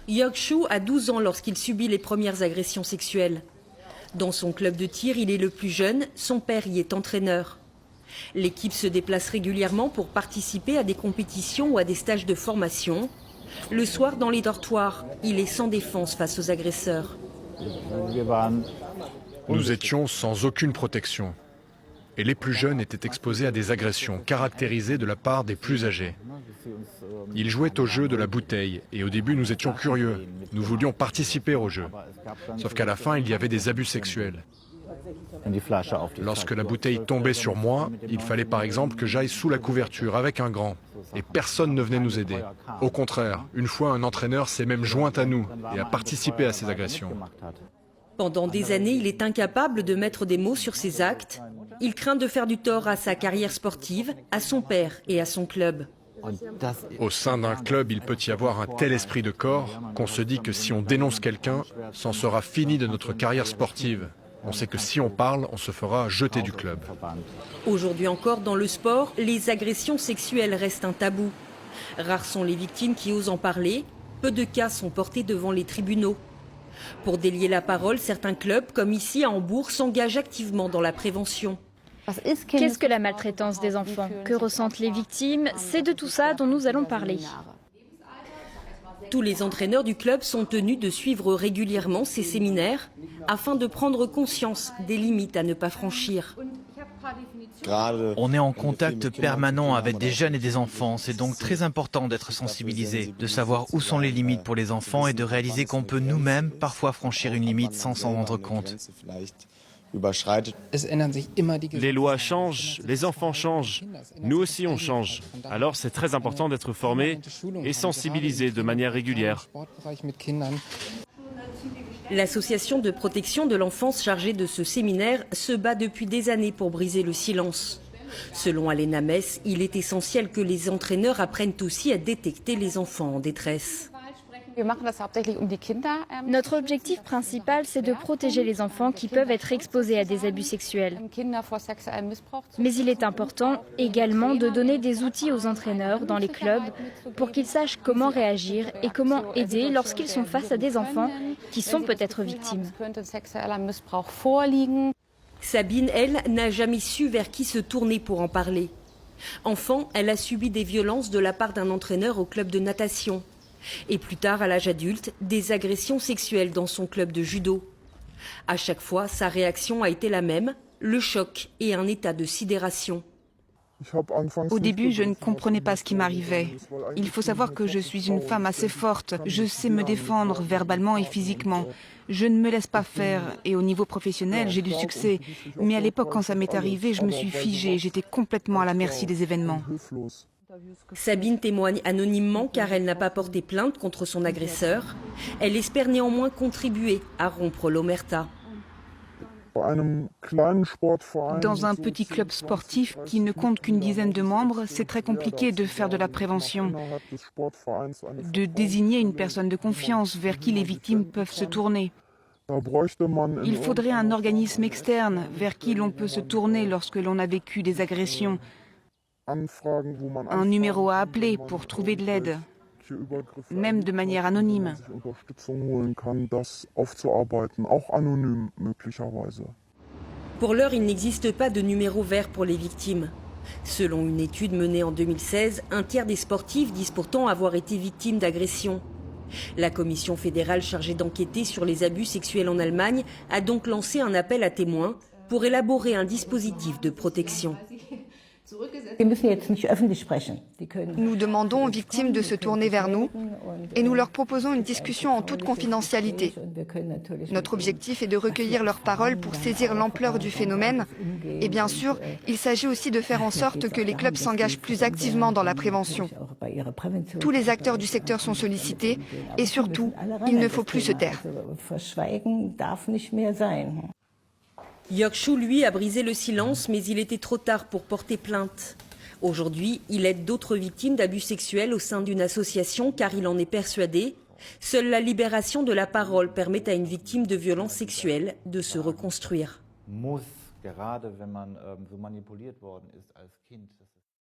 Jörg Schuh a 12 ans lorsqu'il subit les premières agressions sexuelles. Dans son club de tir, il est le plus jeune, son père y est entraîneur. L'équipe se déplace régulièrement pour participer à des compétitions ou à des stages de formation. Le soir, dans les dortoirs, il est sans défense face aux agresseurs. Nous étions sans aucune protection. Et les plus jeunes étaient exposés à des agressions caractérisées de la part des plus âgés. Ils jouaient au jeu de la bouteille et au début nous étions curieux. Nous voulions participer au jeu. Sauf qu'à la fin il y avait des abus sexuels. Lorsque la bouteille tombait sur moi, il fallait par exemple que j'aille sous la couverture avec un grand. Et personne ne venait nous aider. Au contraire, une fois un entraîneur s'est même joint à nous et a participé à ces agressions. Pendant des années, il est incapable de mettre des mots sur ses actes. Il craint de faire du tort à sa carrière sportive, à son père et à son club. Au sein d'un club, il peut y avoir un tel esprit de corps qu'on se dit que si on dénonce quelqu'un, c'en sera fini de notre carrière sportive. On sait que si on parle, on se fera jeter du club. Aujourd'hui encore, dans le sport, les agressions sexuelles restent un tabou. Rares sont les victimes qui osent en parler. Peu de cas sont portés devant les tribunaux. Pour délier la parole, certains clubs, comme ici à Hambourg, s'engagent activement dans la prévention. Qu'est-ce que la maltraitance des enfants? Que ressentent les victimes? C'est de tout ça dont nous allons parler. Tous les entraîneurs du club sont tenus de suivre régulièrement ces séminaires afin de prendre conscience des limites à ne pas franchir. On est en contact permanent avec des jeunes et des enfants. C'est donc très important d'être sensibilisé, de savoir où sont les limites pour les enfants et de réaliser qu'on peut nous-mêmes parfois franchir une limite sans s'en rendre compte. Les lois changent, les enfants changent, nous aussi on change. Alors c'est très important d'être formé et sensibilisé de manière régulière. L'association de protection de l'enfance chargée de ce séminaire se bat depuis des années pour briser le silence. Selon Alena Mess, il est essentiel que les entraîneurs apprennent aussi à détecter les enfants en détresse. Notre objectif principal, c'est de protéger les enfants qui peuvent être exposés à des abus sexuels. Mais il est important également de donner des outils aux entraîneurs dans les clubs pour qu'ils sachent comment réagir et comment aider lorsqu'ils sont face à des enfants qui sont peut-être victimes. Sabine, elle, n'a jamais su vers qui se tourner pour en parler. Enfant, elle a subi des violences de la part d'un entraîneur au club de natation. Et plus tard, à l'âge adulte, des agressions sexuelles dans son club de judo. À chaque fois, sa réaction a été la même, le choc et un état de sidération. Au début, je ne comprenais pas ce qui m'arrivait. Il faut savoir que je suis une femme assez forte. Je sais me défendre verbalement et physiquement. Je ne me laisse pas faire. Et au niveau professionnel, j'ai du succès. Mais à l'époque, quand ça m'est arrivé, je me suis figée. J'étais complètement à la merci des événements. Sabine témoigne anonymement car elle n'a pas porté plainte contre son agresseur. Elle espère néanmoins contribuer à rompre l'omerta. Dans un petit club sportif qui ne compte qu'une dizaine de membres, c'est très compliqué de faire de la prévention, de désigner une personne de confiance vers qui les victimes peuvent se tourner. Il faudrait un organisme externe vers qui l'on peut se tourner lorsque l'on a vécu des agressions. Un numéro à appeler pour trouver de l'aide, même de manière anonyme. Pour l'heure, il n'existe pas de numéro vert pour les victimes. Selon une étude menée en 2016, un tiers des sportifs disent pourtant avoir été victimes d'agressions. La commission fédérale chargée d'enquêter sur les abus sexuels en Allemagne a donc lancé un appel à témoins pour élaborer un dispositif de protection. Nous demandons aux victimes de se tourner vers nous et nous leur proposons une discussion en toute confidentialité. Notre objectif est de recueillir leurs paroles pour saisir l'ampleur du phénomène. Et bien sûr, il s'agit aussi de faire en sorte que les clubs s'engagent plus activement dans la prévention. Tous les acteurs du secteur sont sollicités et surtout, il ne faut plus se taire. Jörg Schuh, lui, a brisé le silence, mais il était trop tard pour porter plainte. Aujourd'hui, il aide d'autres victimes d'abus sexuels au sein d'une association car il en est persuadé. Seule la libération de la parole permet à une victime de violences sexuelles de se reconstruire.